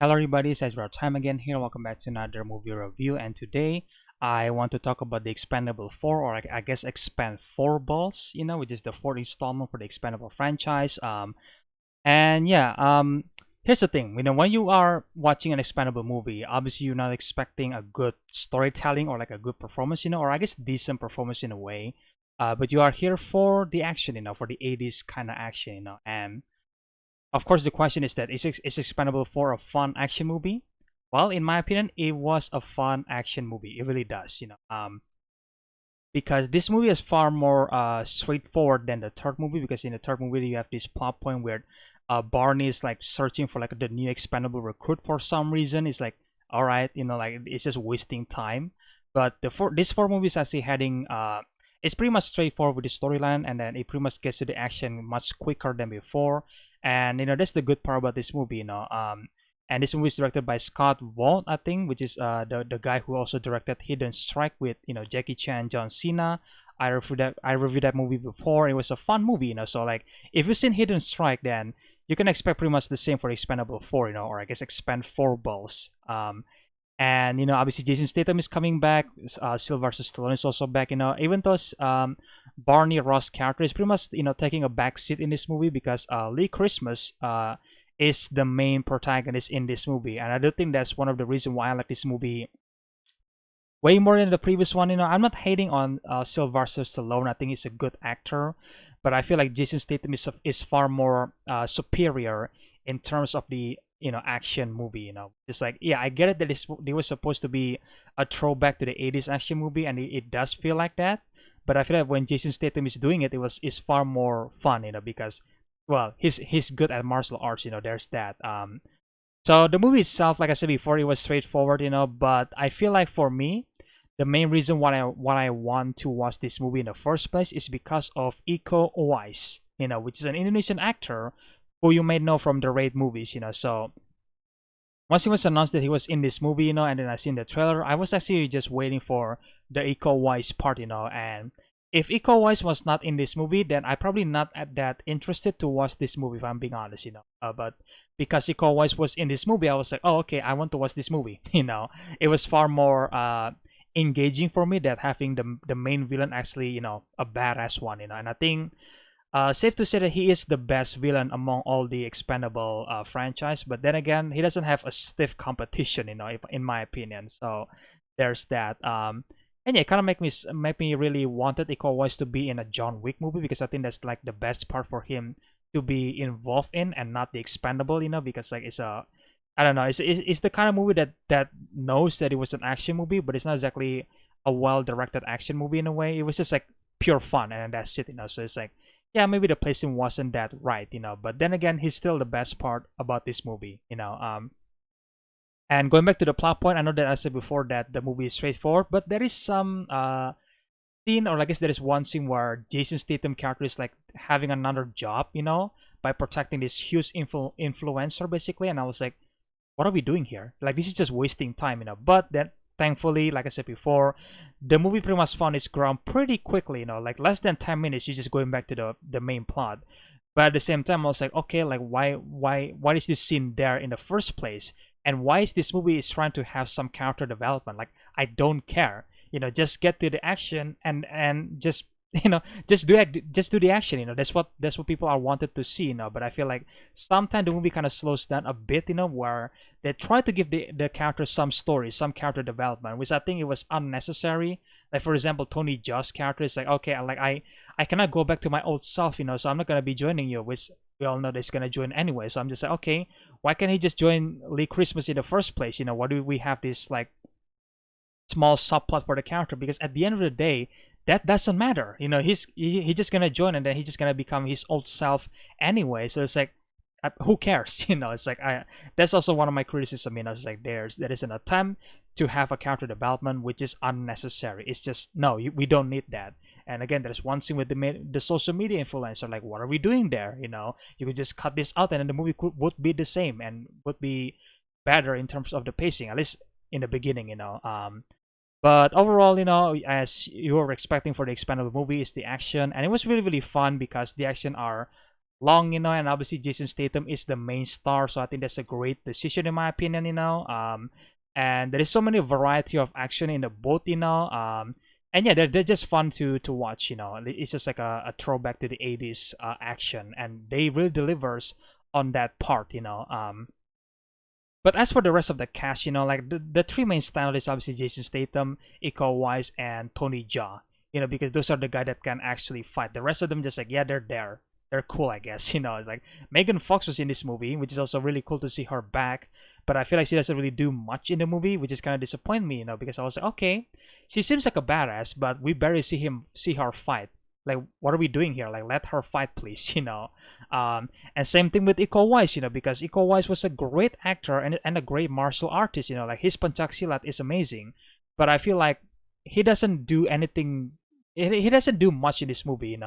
Hello everybody, it's EzraTime again here. Welcome back to another movie review, and today I want to talk about the Expendable 4, or I guess Expend4bles, which is the fourth installment for the Expendable franchise. And yeah, here's the thing, when you are watching an Expendable movie, obviously you're not expecting a good storytelling or like a good performance, or I guess decent performance in a way. But you are here for the action, for the 80s kind of action, and of course, the question is that is Expendable 4 a fun action movie? Well, in my opinion, it was a fun action movie. It really does, because this movie is far more straightforward than the third movie. Because in the third movie, you have this plot point where Barney is like searching for like the new expendable recruit for some reason. It's like, all right, like it's just wasting time. But this four movies actually heading it's pretty much straightforward with the storyline, and then it pretty much gets to the action much quicker than before. And that's the good part about this movie, and this movie is directed by Scott Walt, I think, which is the guy who also directed Hidden Strike with Jackie Chan, John Cena. I reviewed that movie before. It was a fun movie, So like, if you've seen Hidden Strike, then you can expect pretty much the same for Expendable 4, or I guess Expend4bles. And obviously Jason Statham is coming back. Sylvester Stallone is also back. Even though Barney Ross character is pretty much taking a back seat in this movie because Lee Christmas is the main protagonist in this movie, and I do think that's one of the reasons why I like this movie way more than the previous one. I'm not hating on Sylvester Stallone. I think he's a good actor, but I feel like Jason Statham is far more superior in terms of the action movie. Just like, yeah, I get it that it was supposed to be a throwback to the 80s action movie, and it does feel like that. But I feel like when Jason Statham is doing it, it's far more fun, because well, he's good at martial arts. There's that. So the movie itself, like I said before, it was straightforward. But I feel like for me, the main reason why I want to watch this movie in the first place is because of ikouwais, which is an Indonesian actor who you may know from the Raid movies. So once it was announced that he was in this movie, and then I seen the trailer, I was actually just waiting for the ikouwais part, and if ikouwais was not in this movie, then I probably not that interested to watch this movie, if I'm being honest, But because ikouwais was in this movie, I was like, oh, okay, I want to watch this movie, It was far more engaging for me that having the main villain actually, a badass one, and I think safe to say that he is the best villain among all the Expendable franchise. But then again, he doesn't have a stiff competition, in my opinion. So there's that. And yeah, it kind of make me really wanted Iko Uwais to be in a John Wick movie, because I think that's like the best part for him to be involved in, and not the Expendable, because like I don't know, it's the kind of movie that knows that it was an action movie, but it's not exactly a well directed action movie in a way. It was just like pure fun, and that's it, So it's like, yeah, maybe the placing wasn't that right, But then again, he's still the best part about this movie, And going back to the plot point, I know that I said before that the movie is straightforward, but there is some scene, or I guess there is one scene where Jason Statham character is like having another job, by protecting this huge influencer basically, and I was like, what are we doing here? Like, this is just wasting time, But then, thankfully, like I said before, the movie pretty much found its ground pretty quickly, Like less than 10 minutes, you're just going back to the main plot. But at the same time, I was like, okay, like why is this scene there in the first place? And why is this movie is trying to have some character development? Like, I don't care, just get to the action, and just just do the action, that's what people are wanted to see, But I feel like sometimes the movie kind of slows down a bit, where they try to give the characters some story, some character development, which I think it was unnecessary. Like, for example, tonyjaa's character is like, okay, I cannot go back to my old self, so I'm not gonna be joining you, which we all know that he's gonna join anyway. So I'm just like, okay, why can't he just join Lee Christmas in the first place? Why do we have this like small subplot for the character? Because at the end of the day, that doesn't matter. He's just gonna join, and then he's just gonna become his old self anyway. So it's like, who cares? It's like, that's also one of my criticism. It's like there is an attempt to have a character development which is unnecessary. It's just, no, we don't need that. And again, there's one scene with the social media influencer. Like, what are we doing there? You could just cut this out, and then the movie would be the same and would be better in terms of the pacing, at least in the beginning. But overall, as you were expecting for the expandable movie, is the action, and it was really really fun because the action are long, and obviously Jason Statham is the main star, so I think that's a great decision in my opinion, and there is so many variety of action in the both, and yeah, they're just fun to watch, it's just like a throwback to the 80s action, and they really delivers on that part, but as for the rest of the cast, like the three main stars is obviously Jason Statham, ikouwais, and tonyjaa, because those are the guys that can actually fight. The rest of them just like, yeah, they're there. They're cool, I guess. It's like Megan Fox was in this movie, which is also really cool to see her back. But I feel like she doesn't really do much in the movie, which is kind of disappointing me, because I was like, okay, she seems like a badass, but we barely see her fight. Like, what are we doing here? Like, let her fight, please. And same thing with ikouwais, because ikouwais was a great actor and a great martial artist, like his silat is amazing, but I feel like he doesn't do anything. He doesn't do much in this movie,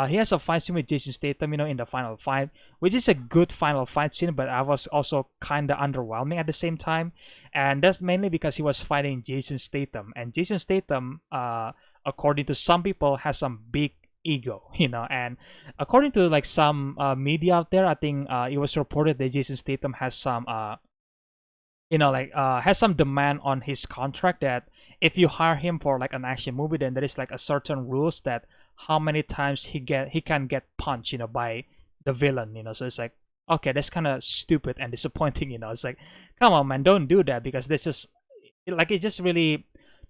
he has a fight scene with Jason Statham, in the final fight, which is a good final fight scene, but I was also kind of underwhelming at the same time, and that's mainly because he was fighting Jason Statham, and Jason Statham, according to some people, has some big ego, and according to like some media out there, I think it was reported that Jason Statham has some has some demand on his contract that if you hire him for like an action movie, then there is like a certain rules that how many times he can get punched, by the villain, so it's like, okay, that's kind of stupid and disappointing, it's like, come on man, don't do that, because this just like it just really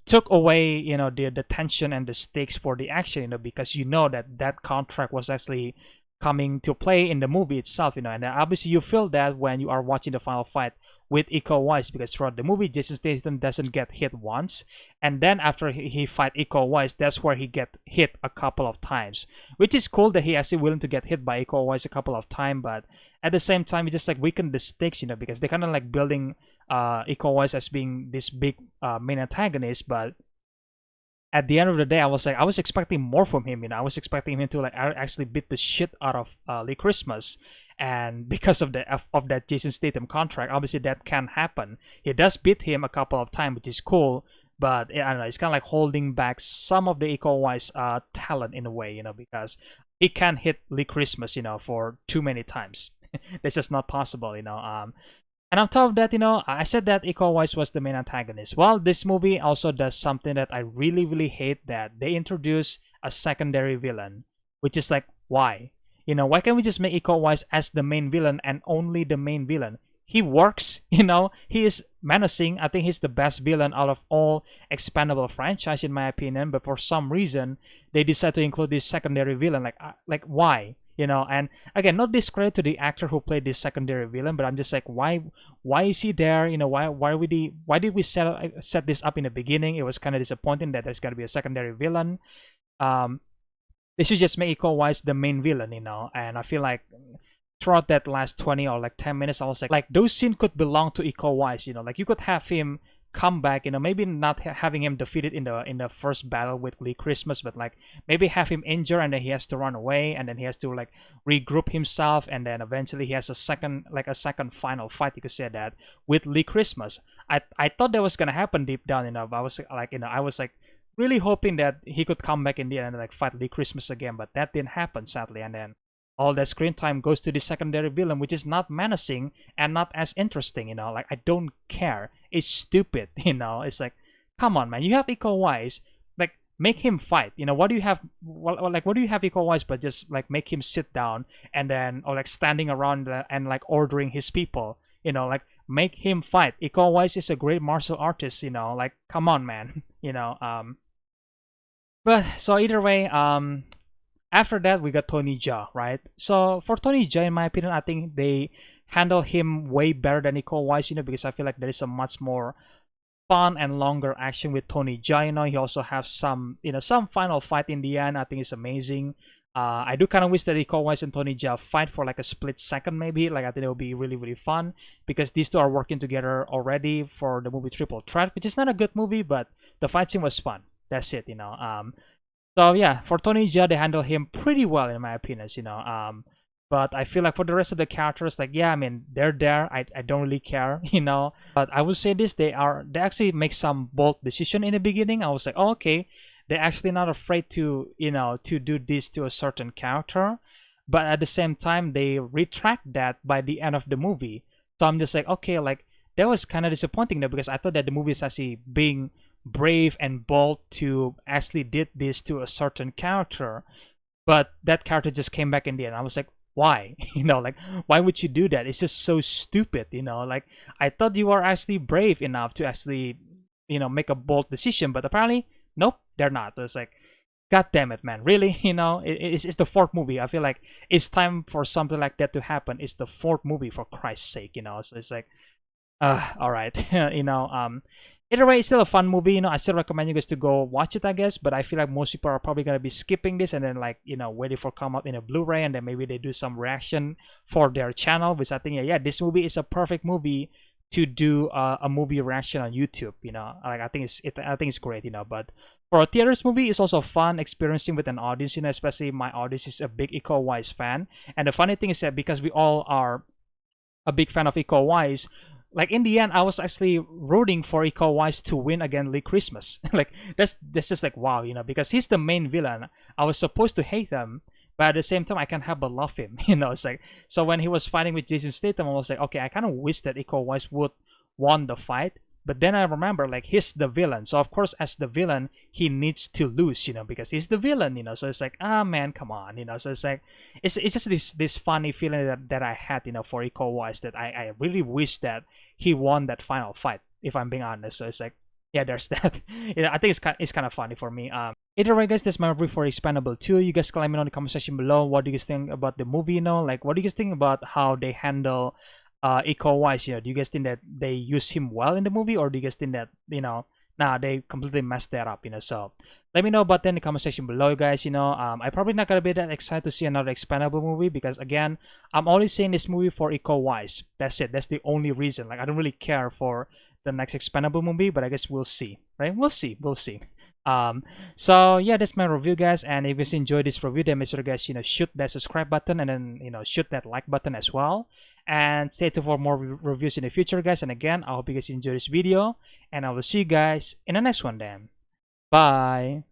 took away the tension and the stakes for the action, because that contract was actually coming to play in the movie itself, and obviously you feel that when you are watching the final fight with ikouwais, because throughout the movie Jason Statham doesn't get hit once, and then after he fight ikouwais, that's where he get hit a couple of times, which is cool that he actually willing to get hit by ikouwais a couple of times, but at the same time it just like weaken the stakes, because they kind of like building ikouwais as being this big main antagonist, but at the end of the day, I was expecting more from him. I was expecting him to like actually beat the shit out of Lee Christmas, and because of of that Jason Statham contract, obviously that can happen. He does beat him a couple of times, which is cool, but I don't know. It's kind of like holding back some of the ikouwais talent in a way, because he can hit Lee Christmas, for too many times. That's just not possible, and on top of that, I said that ikouwais was the main antagonist. Well, this movie also does something that I really, really hate, that they introduce a secondary villain, which is like, why? Why can't we just make ikouwais as the main villain and only the main villain? He works, he is menacing. I think he's the best villain out of all expandable franchise in my opinion, but for some reason they decide to include this secondary villain. Like why? And again, not discredit to the actor who played this secondary villain, but I'm just like, why is he there? Why did we set this up in the beginning? It was kind of disappointing that there's gonna be a secondary villain. Um, they should just make ikouwais the main villain, and I feel like throughout that last 20 or like 10 minutes, I was like those scenes could belong to ikouwais, like you could have him come back, maybe not having him defeated in the first battle with Lee Christmas, but like maybe have him injured and then he has to run away, and then he has to like regroup himself, and then eventually he has a second final fight, you could say that, with Lee Christmas. I thought that was gonna happen deep down, I was like, I was like really hoping that he could come back in the end and like fight Lee Christmas again, but that didn't happen sadly, and then all the screen time goes to the secondary villain, which is not menacing and not as interesting, like I don't care. It's stupid, it's like, come on man, you have ikouwais, like make him fight, what do you have, what do you have ikouwais but just like make him sit down and then, or like standing around and like ordering his people, like make him fight. Ikouwais is a great martial artist, like come on man. But so either way, after that we got tonyjaa, right? So for tonyjaa, in my opinion, I think they handle him way better than ikouwais, because I feel like there is a much more fun and longer action with tonyjaa. He also has some some final fight in the end. I think it's amazing. I do kind of wish that ikouwais and tonyjaa fight for like a split second, maybe. Like I think it would be really, really fun, because these two are working together already for the movie Triple Threat, which is not a good movie, but the fight scene was fun. That's it. So yeah, for tonyjaa, they handle him pretty well in my opinion, but I feel like for the rest of the characters, like yeah, I mean they're there. I don't really care, But I would say this: they actually make some bold decision in the beginning. I was like, oh, okay, they're actually not afraid to to do this to a certain character. but at the same time they retract that by the end of the movie. So I'm just like, okay, like that was kind of disappointing though, because I thought that the movie is actually being brave and bold to actually did this to a certain character, but that character just came back in the end. I was like, why? Like why would you do that? It's just so stupid. Like I thought you were actually brave enough to actually, make a bold decision, but apparently, nope, they're not. So it's like, God damn it, man! Really? It's the fourth movie. I feel like it's time for something like that to happen. It's the fourth movie, for Christ's sake. So it's like, all right. Either way, it's still a fun movie. I still recommend you guys to go watch it, I guess. But I feel like most people are probably gonna be skipping this and then like waiting for come out in a Blu-ray, and then maybe they do some reaction for their channel. Which I think, yeah, this movie is a perfect movie to do a movie reaction on YouTube. Like I think it's great. But for a theaters movie, it's also fun experiencing with an audience. Especially my audience is a big ikouwais fan. And the funny thing is that because we all are a big fan of ikouwais, like in the end, I was actually rooting for ikouwais to win again Lee Christmas. Like that's just like wow, because he's the main villain. I was supposed to hate him, but at the same time, I can't help but love him. It's like, so when he was fighting with Jason Statham, I was like, okay, I kind of wish that ikouwais would won the fight. But then I remember, like, he's the villain. So, of course, as the villain, he needs to lose, because he's the villain, So it's like, ah, man, come on, So it's like, it's just this funny feeling that I had, for ikouwais, that I really wish that he won that final fight, if I'm being honest. So it's like, yeah, there's that. I think it's kind of funny for me. Either way, guys, that's my review for Expendable 2. You guys can let me know in the comment section below. What do you guys think about the movie? Like, what do you guys think about how they handle ikouwais? Do you guys think that they use him well in the movie, or do you guys think that nah, they completely messed that up? So let me know about that in the comment section below, guys. I'm probably not gonna be that excited to see another Expendable movie because again, I'm only seeing this movie for ikouwais. That's it. That's the only reason. Like I don't really care for the next Expendable movie, but I guess we'll see, right? We'll see. So yeah, that's my review, guys. And if you guys enjoyed this review, then make sure, guys, shoot that subscribe button and then shoot that like button as well. And stay tuned for more reviews in the future, guys. And again, I hope you guys enjoy this video, and I will see you guys in the next one then. Bye.